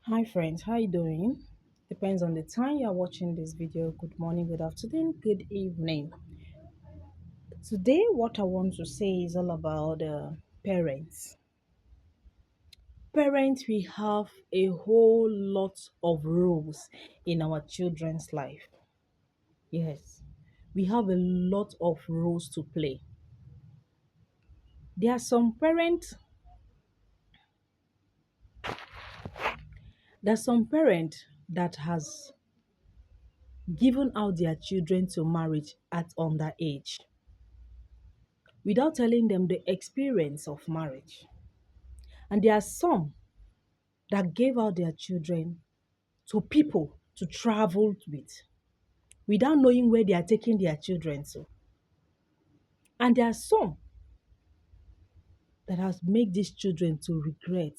Hi friends, how you doing? Depends on the time you're watching this video. Good morning, good afternoon, good evening. Today, what I want to say is all about parents. Parents, we have a whole lot of roles in our children's life. Yes, we have a lot of roles to play. There are some parents, there's some parent that has given out their children to marriage at underage without telling them the experience of marriage. And there are some that gave out their children to people to travel with without knowing where they are taking their children to. And there are some that has made these children to regret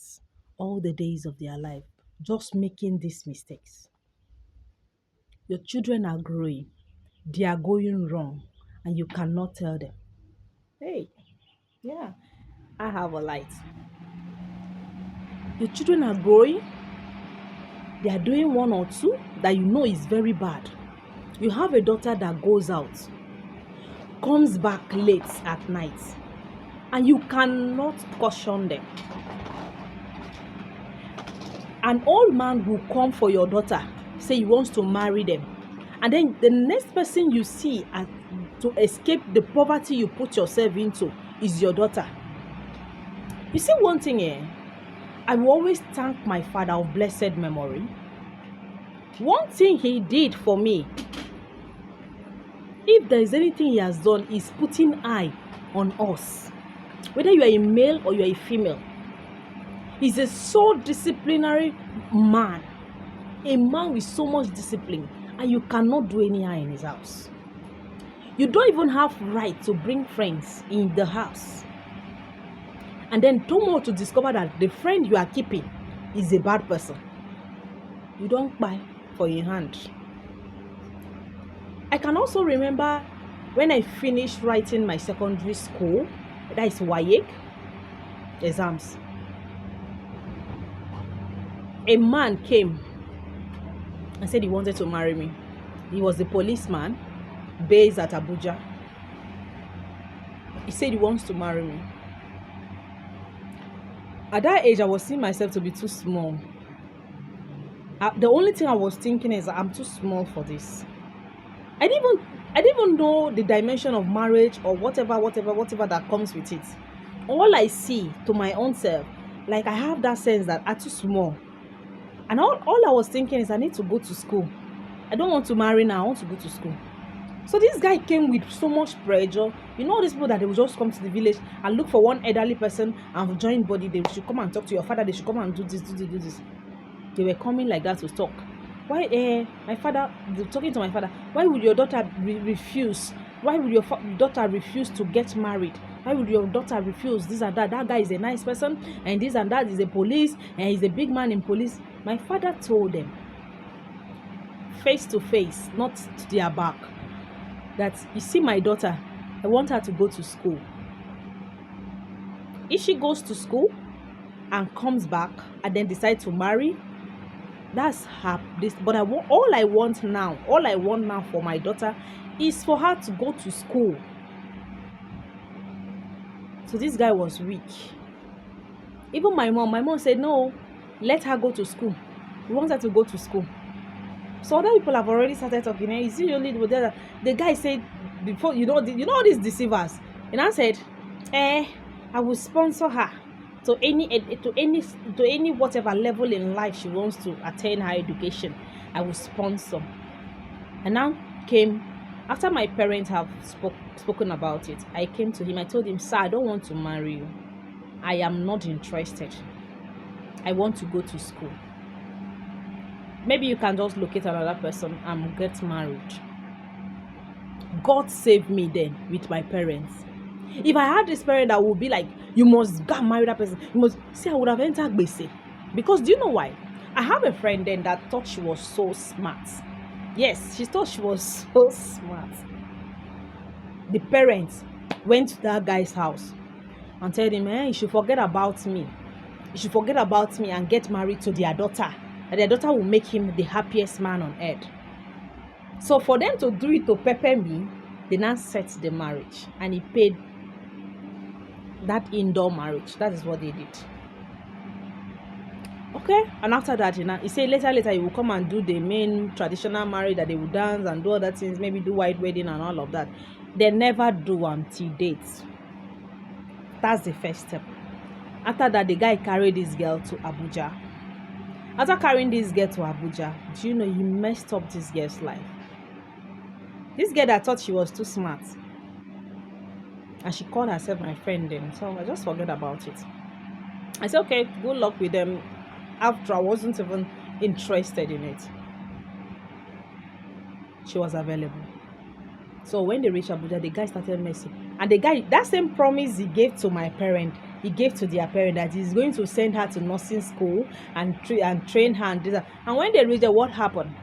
all the days of their life just making these mistakes. Your children are growing, they are going wrong, and you cannot tell them. Hey, yeah, I have a light. Your children are growing, they are doing one or two that you know is very bad. You have a daughter that goes out, comes back late at night, and you cannot caution them. An old man will come for your daughter, say he wants to marry them, and then the next person you see to escape the poverty you put yourself into is your daughter. You see one thing I will always thank my father of blessed memory. One thing he did for me, if there is anything he has done, is putting eye on us. Whether you are a male or you are a female, he's a so disciplinary man. A man with so much discipline, and you cannot do anyhow in his house. You don't even have right to bring friends in the house. And then tomorrow to discover that the friend you are keeping is a bad person. You don't buy for your hand. I can also remember when I finished writing my secondary school, that is WAEC exams. A man came and said he wanted to marry me. He was a policeman based at Abuja. He said he wants to marry me. At that age, I was seeing myself to be too small. The only thing I was thinking is I'm too small for this. I didn't even know the dimension of marriage or whatever that comes with it. All I see to my own self, like I have that sense that I'm too small. And all I was thinking is I need to go to school. I don't want to marry now, I want to go to school. So this guy came with so much pressure. You know these people that they will just come to the village and look for one elderly person and join body. They should come and talk to your father. They should come and do this, do this, do this. They were coming like that to talk. Why, my father, talking to my father, why would your daughter refuse? Why would your daughter refuse to get married? Why would your daughter refuse this and that? That guy is a nice person, and this and that is a police, and he's a big man in police. My father told them, face to face, not to their back, that you see my daughter, I want her to go to school. If she goes to school and comes back and then decides to marry, that's her. But all I want now for my daughter is for her to go to school. So this guy was weak. Even my mom said, no, let her go to school. We want her to go to school. So other people have already started talking. Is it only the guy said before, you know all these deceivers. And I said, I will sponsor her to any whatever level in life she wants to attain her education. I will sponsor. And now came after my parents have spoken about it. I came to him. I told him, sir, I don't want to marry you. I am not interested. I want to go to school. Maybe you can just locate another person and get married. God saved me then with my parents. If I had this parent that would be like, you must go marry that person, you must see, I would have entered Gbese. Because do you know why? I have a friend then that thought she was so smart. Yes, she thought she was so smart. The parents went to that guy's house and told him, you should forget about me. You should forget about me and get married to their daughter. that their daughter will make him the happiest man on earth. So for them to do it to pepper me, they now set the marriage, and he paid that indoor marriage. That is what they did. Okay, and after that, he said later he will come and do the main traditional marriage, that they will dance and do other things, maybe do white wedding and all of that. They never do until dates. That's the first step. After that, the guy carried this girl to Abuja. After carrying this girl to Abuja, do you know he messed up this girl's life? This girl that thought she was too smart, and she called herself my friend then, so I just forget about it. I said, okay, good luck with them. After, I wasn't even interested in it. She was available. So when they reached Abuja, the guy started messing. And the guy, that same promise he gave to my parent, he gave to their parent, that he's going to send her to nursing school and train her and do that. And when they reached there, what happened?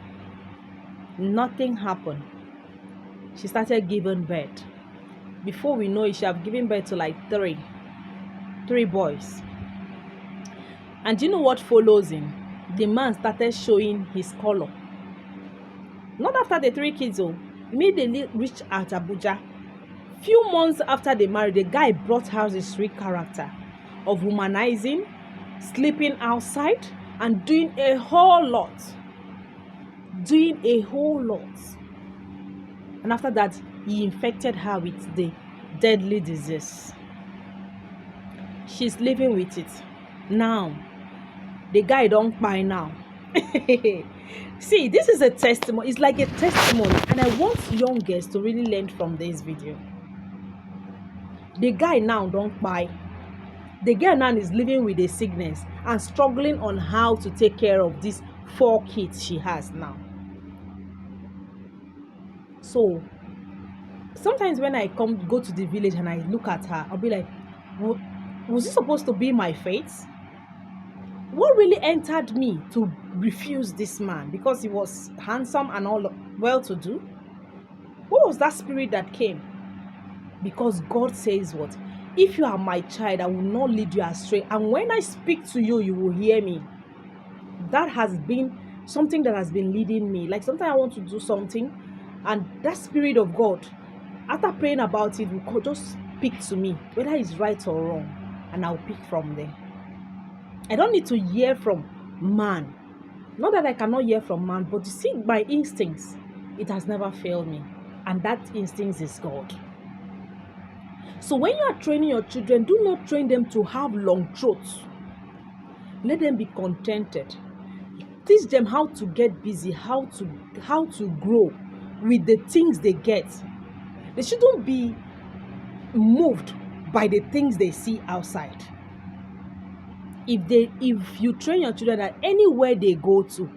Nothing happened. She started giving birth. Before we know it, she had given birth to like three boys. And do you know what follows him? The man started showing his color. Not after the 3 kids, immediately reached at Abuja. Few months after they married, the guy brought out his street character of womanizing, sleeping outside, and doing a whole lot. And after that, he infected her with the deadly disease. She's living with it. Now, the guy don't buy now. See, this is a testimony. It's like a testimony. And I want young girls to really learn from this video. The guy now don't buy. The girl now is living with a sickness and struggling on how to take care of these 4 kids she has now. So, sometimes when I go to the village and I look at her, I'll be like, was it supposed to be my fate? What really entered me to refuse this man? Because he was handsome and all well-to-do. What was that spirit that came? Because God says what? If you are my child, I will not lead you astray. And when I speak to you, you will hear me. That has been something that has been leading me. Like sometimes I want to do something, and that spirit of God, after praying about it, will just speak to me, whether it's right or wrong, and I'll pick from there. I don't need to hear from man. Not that I cannot hear from man, but you see, my instincts, it has never failed me. And that instinct is God. So when you are training your children, do not train them to have long throats. Let them be contented. Teach them how to get busy, how to grow with the things they get. They shouldn't be moved by the things they see outside. If you train your children that anywhere they go to,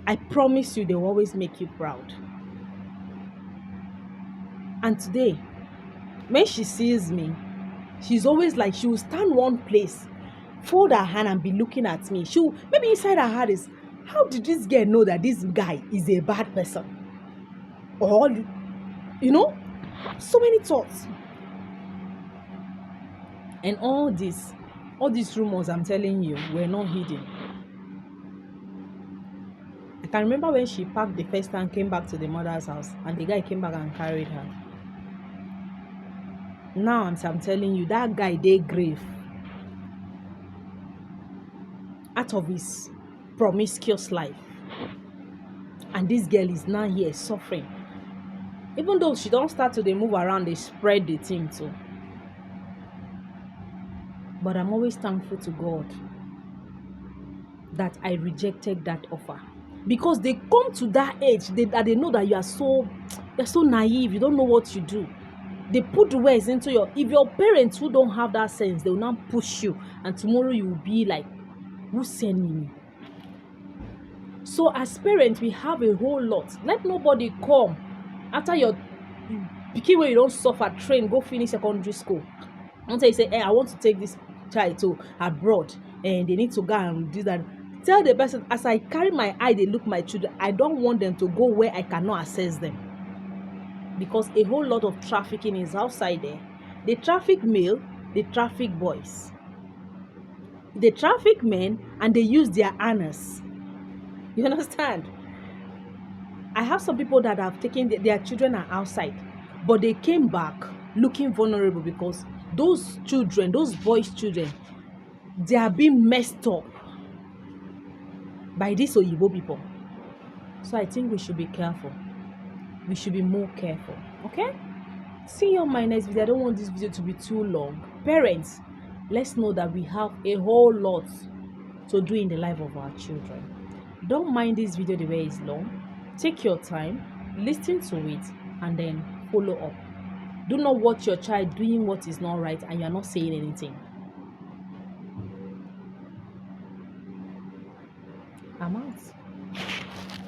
I promise you they will always make you proud. And today, when she sees me, she's always like, she will stand one place, fold her hand and be looking at me. She'll, maybe inside her heart is, how did this girl know that this guy is a bad person? Or, so many thoughts. And all these rumors I'm telling you were not hidden. I can remember when she packed the first time, came back to the mother's house, and the guy came back and carried her. Now I'm telling you, that guy, they grave out of his promiscuous life. And this girl is now here suffering. Even though she don't start to move around, they spread the thing too. But I'm always thankful to God that I rejected that offer. Because they come to that age that they know that you're so naive, you don't know what you do. They put the words into if your parents who don't have that sense, they will not push you, and tomorrow you will be like, who sent me? So as parents, we have a whole lot. Let nobody come after your pikin where you don't suffer, train, go finish secondary school. Until you say, hey, I want to take this child to abroad, and they need to go and do that. Tell the person, as I carry my eye, they look my children, I don't want them to go where I cannot access them. Because a whole lot of trafficking is outside there. They traffic male, they traffic boys. They traffic men, and they use their anus. You understand? I have some people that have taken their children are outside, but they came back looking vulnerable because those children, those boys' children, they are being messed up by these Oyibo people. So I think we should be careful. We should be more careful. Okay? See you on my next video. I don't want this video to be too long. Parents, let's know that we have a whole lot to do in the life of our children. Don't mind this video the way it's long. Take your time, listen to it, and then follow up. Do not watch your child doing what is not right and you're not saying anything.